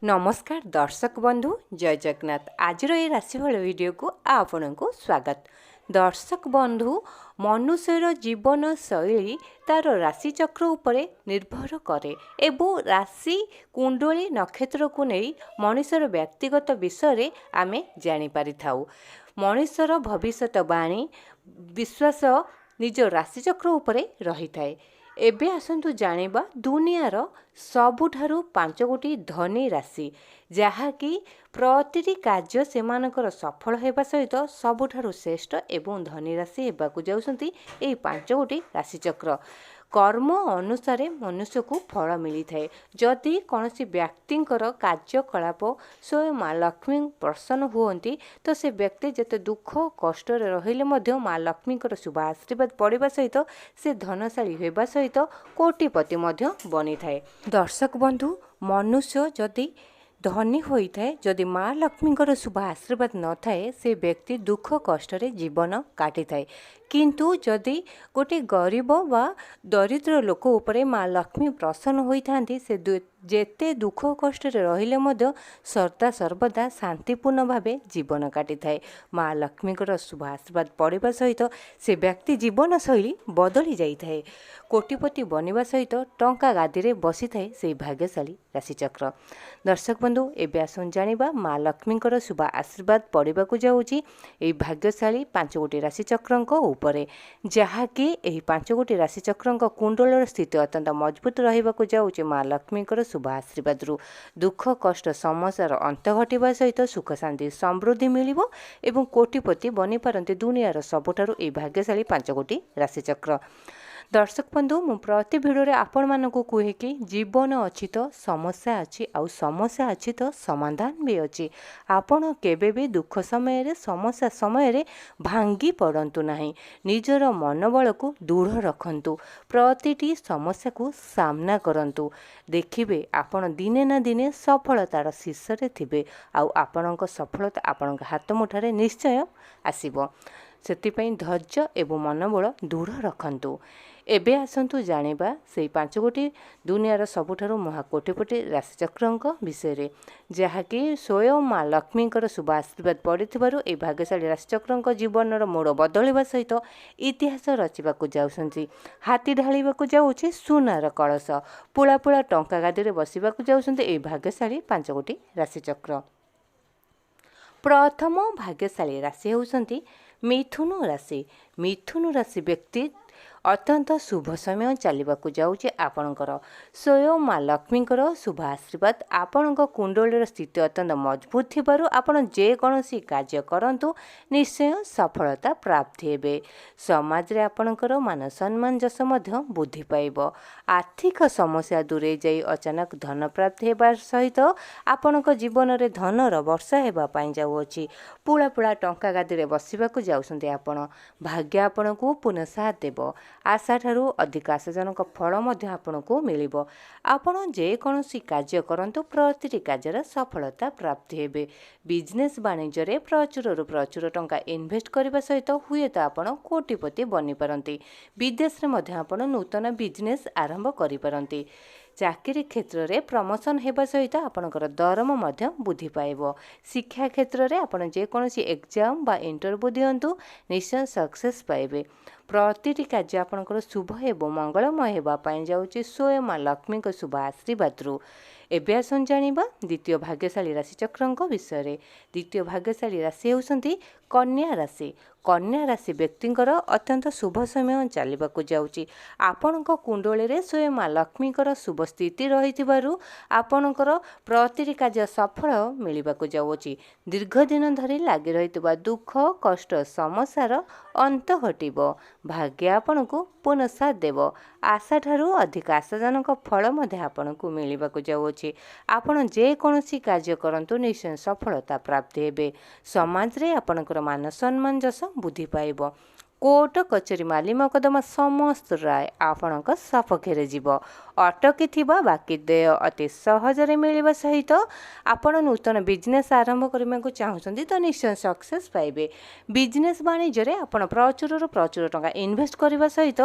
नमस्कार दर्शक बंधु जय जगन्नाथ। आज राशिफल वीडियो को आपण को स्वागत। दर्शक बंधु, मनुष्यर जीवन शैली तार राशि चक्र उपरे निर्भर करे एवं राशि कुंडली नक्षत्र को नहीं मनुष्यर व्यक्तिगत विषय आमे जानी पारि थाउ। मनुष्यर भविष्यवाणी विश्वास निज राशि चक्र उपरे रही थाए। एबे आसंतु जानिबा दुनियार सबुठारु 5 गोटी धनी राशि जहाँकि प्रतिटी कार्य सेमानकर सफल हेबा सहित सबुठारु श्रेष्ठ एवं धनी राशि हेबाकु जाउसंती एई 5 गोटी राशिचक्र। कर्म अनुसार मनुष्य को फल मिली थाए। जदि कौन व्यक्तिंकर कार्यकलाप स्वयं माँ लक्ष्मी प्रसन्न हुअंती तो से व्यक्ति जिते दुख कष्ट रहिले मध्य माँ लक्ष्मीकर शुभ आशीर्वाद पड़वा सहित से धनशाली होगा सहित कोटिपति मध्य बनी थाए। दर्शक बंधु, मनुष्य जदि धनी होता है, जदि माँ लक्ष्मीकर शुभ आशीर्वाद न थाए से व्यक्ति दुख कष्ट जीवन काटी थाए। किंतु जदि गोटे गरीब वा दरिद्र लोक उपरे माँ लक्ष्मी प्रसन्न होइथांती से जेते दुख कष्ट रहिले मध्य सर्दा सर्वदा शांतिपूर्ण भावे जीवन काटी थाए। माँ लक्ष्मीकर शुभ आशीर्वाद पड़वा सहित से व्यक्ति जीवन शैली बदली जाई थाए। कोटिपति बनिबा सहित टंका गादी रे बसी थाए से भाग्यशाली राशिचक्र। दर्शक बंधु, एबे आसन जानिबा माँ लक्ष्मीकर शुभ आशीर्वाद पड़वाकु जाउची एई भाग्यशाली 5 गोटी राशिचक्रंक उपरे, जहाँकि एही 5 गोटी राशिचक्रंक कुंडलर स्थिति अत्यंत मजबूत रहिबाकु जाउची माँ लक्ष्मीकर शुभ आशीर्वाद रु दुख कष्ट समस्यार अंत घटिबा सहित सुख शांति समृद्धि मिलिबो एवं कोटिपति बनी पारंती दुनियार सबुठारु एई भाग्यशाली 5 गोटी राशिचक्र। दर्शक बंधु, मु प्रति भिडियो आपण मानक कहे कि जीवन अच्छी तो समस्या अच्छी, आउ समस्या अच्छी तो समाधान भी अच्छी। आपण केबे भी दुख समय रे समस्या समय रे भांगी पड़ंतु नाही। निजर मनोबल को दृढ़ रखंतु, प्रतिटी समस्या को सामना करंतु। देखिबे आपण दिने ना दिने सफलतार शीर्ष रे थिबे, आउ आपणक सफलता आपणक हाथ मुठारे निश्चय आसीबो। सेतिपई धैर्य एवं मनोबल दृढ़ रखंतु। एबे आसंतु जानिबा से 5 गोटी दुनियार सबुठारु महाकोटिपति राशिचक्रंक विषय, जहाँकि स्वयं माँ लक्ष्मीकर शुभ आशीर्वाद पड़िथिबारु ए भाग्यशाली राशिचक्रंक जीवनर मोड़ बदलिबा सहित इतिहास रचिबाकु जाउसंती। हाथी ढालिबाकु जाउछि सुनार कलश, पुला पुला टंका गादी रे बसिबाकु जाउसंती ए भाग्यशाली 5 गोटी राशिचक्र। प्रथम भाग्यशाली राशि होउसंती मिथुन राशि। मिथुन राशि व्यक्ति अत्यंत शुभ समय चलवाक जाऊँचे आपणकर स्वयं माँ लक्ष्मीकर शुभ आशीर्वाद आपणक कुंडलीर स्थिति अत्यंत मजबूत थिबारु आपण जेकोसी कार्य करंतु निश्चय सफलता प्राप्ति हेबे। समाज रे आपणकर मान सम्मान जस मध्य बुद्धि पाइब। आर्थिक समस्या दूरे जाई अचानक धन प्राप्ति हेबा सहित आपणक जीवन रे धनर वर्षा हेबा पाई जाउछि। पुला पुला टंका गादी रे बसिबाकु जाउसंती आपण। भाग्य आपणकु पुनः साथ देबो। आशा ठारू अधिक आशाजनक फल मध्य आपणकु मिलिबो। आपण जेकोसी कार्य करंतु प्रतिटी कार्यर सफलता प्राप्ति हेबे। बिजनेस वाणिज्य रे प्रचुर टंका इन्वेस्ट करबा सहित हुए तो आपण कोटिपति बनी पारंती। विदेश रे मध्य आपण नूतन बिजनेस आरंभ करि पारंती। चाकरी क्षेत्र रे प्रमोशन हेबा सहित आपणकर दरम मध्य वृद्धि पाइब। शिक्षा क्षेत्र रे आपण जेकोसी एग्जाम बा इंटरव्यू दियंतु निश्चय सक्सेस पाइबे। प्रतिटी कार्य आपणकर शुभ एवं मंगलमय हेबा पाई जाउछि स्वयं माँ लक्ष्मी को शुभ आशीर्वाद रु। एबे आसन जानिबा द्वितीय भाग्यशाली राशिचक्रंक विषय। द्वितीय भाग्यशाली राशि होउसंती कन्या राशि। कन्या राशि व्यक्तिंकर अत्यंत शुभ समय चलवाक जाउछि। आपणक कुंडली रे स्वयं माँ लक्ष्मीकर शुभ स्थिति रहिथिबारु आपणकर प्रतिटी कार्य सफल मिलिबाक जाउछि। दीर्घ दिन धरि लागि रहितबा दुख कष्ट समस्यार अंत घटिबो। भाग्य आपणकु पुनः साथ देव। आशा ठारू अधिक आशाजनक फल मध्य आपणकु मिलिबाक जाउछि। आपण जेकोसी कार्य करंतु निश्चय सफलता प्राप्ति हेबे। समाज रे आपणकर मान सम्मान जस बुद्धि पाइब। कोर्ट कचेरी माली मकदमा समस्त राय आपणक सपक्षरे जीव। अटकी थिबा बाकी देय अति सहजरे मिलिबा सहित आपण नूतन बिजनेस आरंभ करने चाहूँगी तो निश्चय सक्सेस पाइबे। बिजनेस वाणिज्य रे आपण प्रचुर टंका इन्वेस्ट करने सहित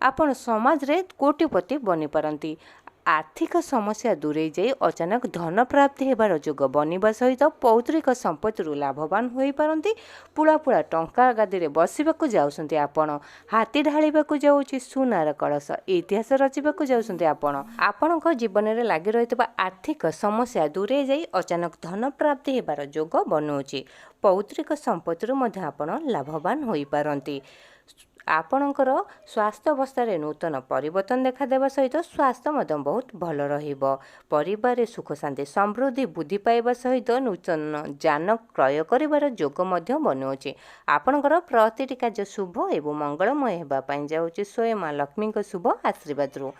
आपण समाज रे कोटिपति बनी पारंती। आर्थिक समस्या दूरे जाई अचानक धन प्राप्ति हेबार जोग बनिबा सहित पौत्रिक संपत्ति लाभवान होई पारंती। पुला पुला टंका गादी बसवाक जाउछंती आपण, हाथी ढाळिबाकू जाउछि सुनार कलश, इतिहास रचिबाकू जाउछंती आपण। आपणक जीवन में लागि रहितबा आर्थिक समस्या दूरे जाई अचानक धन प्राप्ति हेबार जोग बनउछि। पौत्रिक संपत्ति मध्ये आपण लाभवान होई पारंती। आपणकर स्वास्थ्य अवस्था नूतन परिवर्तन देखा सहित स्वास्थ्य बहुत भल रहिबो। परिवार सुख शांति समृद्धि बुद्धि पाइबा सहित नूतन जान क्रय करिवार जोग मध्य बनुछि। आपणकर प्रतिटी कार्य शुभ एवं मंगलमय हेबा पई जाउछि स्वयं मां लक्ष्मी शुभ आशीर्वाद।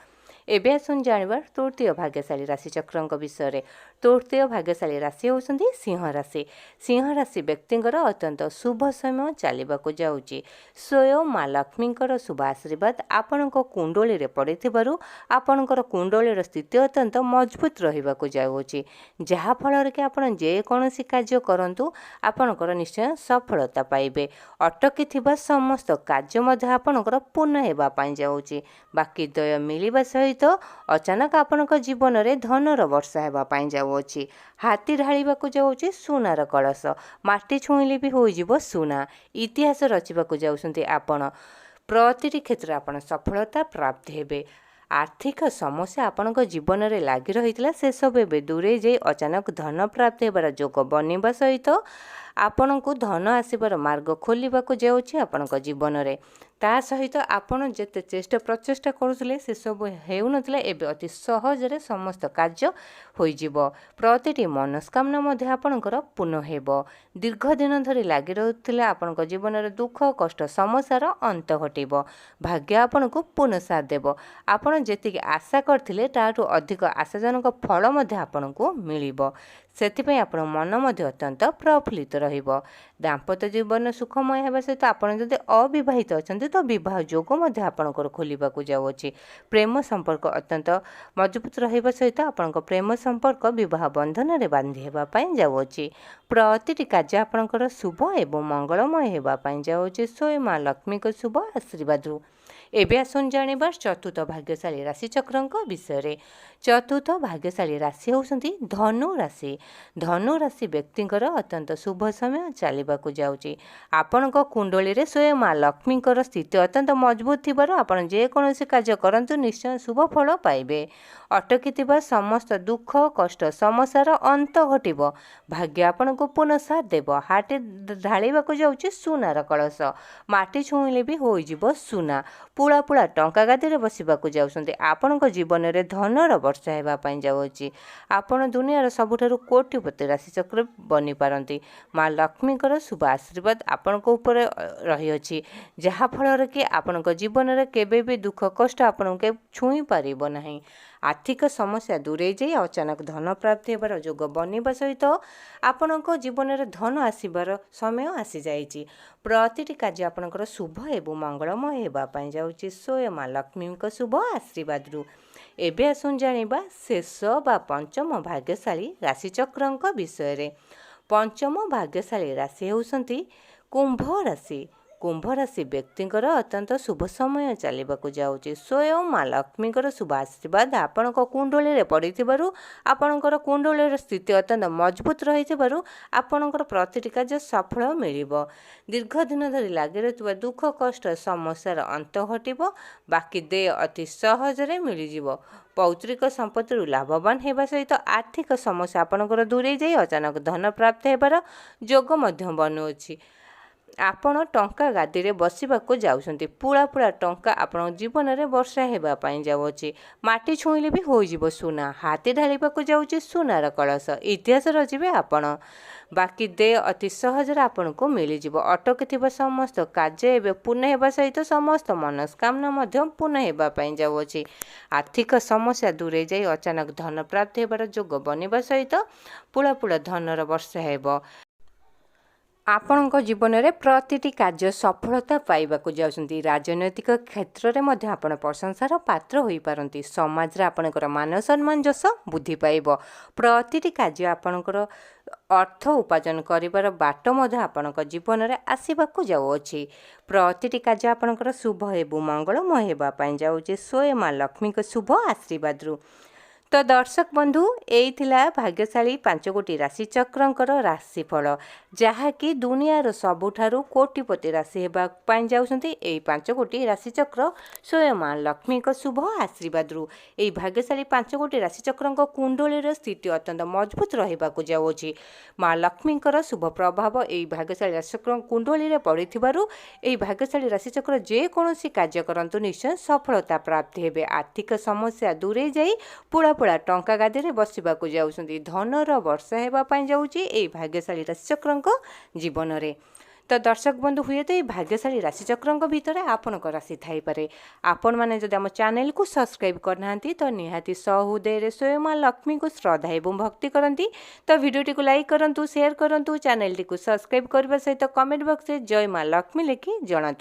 एबे आसन जानिबा तृतीय भाग्यशाली राशि चक्रंक विषय। तृतीय भाग्यशाली राशि होउछंती सिंह राशि। सिंह राशि व्यक्तिंकर अत्यंत शुभ समय चलिबाकू जाउछि। स्वयं मां लक्ष्मींकर शुभ आशीर्वाद आपणक कुंडली रे पड़िथिबारु आपणकर कुंडलीर स्थिति अत्यंत मजबूत रहिबाकू जाउछि, जहा फल कि आपण जे कोनोसी कार्य करंतु आपणकर निश्चय सफलता पाइबे। अटकी थिबा समस्त कार्य मध्ये आपणकर पूर्ण हेबा पई जाउछि। बाकी दय मिलिबा सहित अचानक आपणक जीवन में धनर वर्षा हेबा पई जाउछि। हाथी ढाळिबाकू जाउछि सुनार कलश, माटी छुईले भी होइजिबो सुना, इतिहास रचिबाकू जाउछंती आपण। प्रतिटी क्षेत्र आपण सफलता प्राप्त हेबे। आर्थिक समस्या आपणक जीवन में लागि रहितला से सब एबे दूरे जाई अचानक धन प्राप्त हेबार जोग बनिबा सहित आपणको धन आसीबार मार्ग खोलिबाकू जाउछि आपणक जीवन में। ता सहित आपण जेते चेष्टा प्रचेष्टा करुले से सब हेउनथिला एबे अति सहजरे समस्त कार्य होइजिबो। प्रतिटी मनस्कामना मध्ये आपणकर पूर्ण हेबो। दीर्घ दिन धरि लागि रहउथिला आपणक जीवन में दुख कष्ट समस्यार अंत घटिबो। भाग्य आपणको पूर्ण साथ देबो। आपण जेतिक आशा करथिले ताठू अधिक आशाजनक फल मध्ये आपणको मिलिबो। सेथिपई आपण मन मध्ये अत्यंत प्रफुल्लित रहिबो। दाम्पत्य जीवन सुखमय हेबा सहित आपण जदि अविवाहित अछंती तो विवाह जोग मध्ये आपणकर खोलिबाकू जाउछि। प्रेम संपर्क अत्यंत मजबूत रहिबा सहित आपणक प्रेम संपर्क विवाह बंधन रे बांधि हेबा पई जाउछि। प्रतिटी कार्य आपणकर शुभ एवं मंगलमय हेबा पई जाउछि स्वयं मां लक्ष्मी को शुभ आशीर्वाद। एबे आसन जानिबा चतुर्थ भाग्यशाली राशि चक्रंक विषय। चतुर्थ भाग्यशाली राशि होउछंती धनु राशि। धनु राशि व्यक्तिंकर अत्यंत शुभ समय चलिबाकू जाउछि। आपणक कुंडली रे स्वयं मां लक्ष्मींकर स्थिति अत्यंत मजबूत थिबारु आपण जे कोनोसी कार्य करंतु निश्चय शुभ फल पाइबे। अटकी थिबा समस्त दुख कष्ट समस्यार अंत घटिबो। भाग्य आपणको पुनः साथ देबो। हाटे ढाळिबाकू जाउछि सुनार कलश, माटी छुईले भी होइजिबो सुना। पुला पुला टंका गादी बसवाक जाउछंती। आपणक जीवन में धनर वर्षा हेबा पई जाउछि। आपण दुनियार सबुठारु कोटिपति राशि चक्र बनी पारंती। मां लक्ष्मीकर शुभ आशीर्वाद आपणक ऊपर रही अछि, जहा फल कि आपणक जीवन में केबे भी दुख कष्ट आपणके छुई पारिबो नाही। आर्थिक समस्या दूरे जाई अचानक धन प्राप्ति हेबार जोग बनिबा सहित आपणक जीवन में धन आसीबार समय आसी जाइछि। प्रतिटी कार्य आपणकर शुभ एवं मंगलमय हेबा पई जाउछि स्वयं मां लक्ष्मीक शुभ आशीर्वाद। एबे आसुन जानिबा शेष बा पंचम भाग्यशाली राशि चक्रंक विषय। पंचम भाग्यशाली राशि होउछंती कुंभ राशि। कुंभ राशि व्यक्तिंकर अत्यंत शुभ समय चलिबाकू जाउछि। स्वयं मां लक्ष्मीकर शुभ आशीर्वाद आपणक कुंडली रे पड़िथिबारु आपणकर कुंडलीर स्थिति अत्यंत मजबूत रहिथिबारु आपणकर प्रतिटी कार्य सफल मिलिबो। दीर्घ दिन धरि लागि रहथिबा दुख कष्ट समस्यार अंत घटिबो। बाकी देय अति सहजरे मिलिजिबो। पौत्रिक संपत्ति लाभवान हेबा सहित आर्थिक समस्या आपणकर दूरे जाई अचानक धन प्राप्त हेबार जोग मध्य बनुछि। आपण टंका गादी रे बसवाक जाउछंती। पुला पुला टंका आपण जीवन में वर्षा हेबा पई जाउछि। माटी छुईले भी होइजिबो सुना। हाथी ढाळिबाकू जाउछि सुनार कलश, इतिहास रचिबे आपण। बाकी देय अति सहज आपको मिलिजिबो। अटकी थिबा समस्त कार्य एबे पूर्ण हेबा सहित समस्त मनस्कामना मध्य पूर्ण हेबा पई जाउछि। आर्थिक समस्या दूरे जाई अचानक धन प्राप्त हेबार जोग बनिबा सहित पुला पुला धनर वर्षा हेबो। आपणक जीवन में प्रतिटी कार्य सफलता पाइबाकू जाउछंती। राजनैतिक क्षेत्र में मध्य आपण प्रशंसार पात्र होई पारंती। समाज रे आपणकर मान सम्मान जस बुद्धि पाइबो। प्रतिटी कार्य आपणकर अर्थ उपार्जन करिवार बाट मध्य आपणक जीवन में आसीबाकू जाउछि। प्रतिटी कार्य आपणकर शुभ एवं मंगलमय हेबा पई जाउछि स्वयं मां लक्ष्मी शुभ आशीर्वाद। तो दर्शक बंधु यही थिला भाग्यशाली 5 गोटी राशिचक्रंकर राशिफल जहाँकि दुनियार सबुठारु कोटिपति राशि हेबा पाई जाउछन्ति एई 5 गोटी राशिचक्र स्वयं मां लक्ष्मी को शुभ आशीर्वाद रु एई भाग्यशाली 5 गोटी राशिचक्रंक कुंडलीर स्थिति अत्यंत मजबूत रहिबाकु जाउछि। मां लक्ष्मीकर शुभ प्रभाव एई भाग्यशाली राशिचक्र कुंडलीर पड़िथिबारु एई भाग्यशाली राशिचक्र जे कोनोसी कार्य करंतु निश्चय सफलता प्राप्ति हेबे। आर्थिक समस्या दूरे जाई पुड़ा पुड़ा टंका गादी बसवाक जाउछन्ति। धनर वर्षा हेबा पाई जाउछि एई भाग्यशाली राशिचक्रंक जीवन रे। तो दर्शक बंधु हुए तो भाग्यशाली राशिचक्रंक भितर आपणक राशि थाई पारे। आपण माने जदि आम चैनल को सब्सक्राइब करना तो निहाती सहृदय स्वयं मां लक्ष्मी को श्रद्धा एवं भक्ति करती। तो वीडियोटी को लाइक करूँ, शेयर करूँ, चैनल टी को सब्सक्राइब करने सहित कमेंट बॉक्स में जय मां लक्ष्मी लिखि जणातु।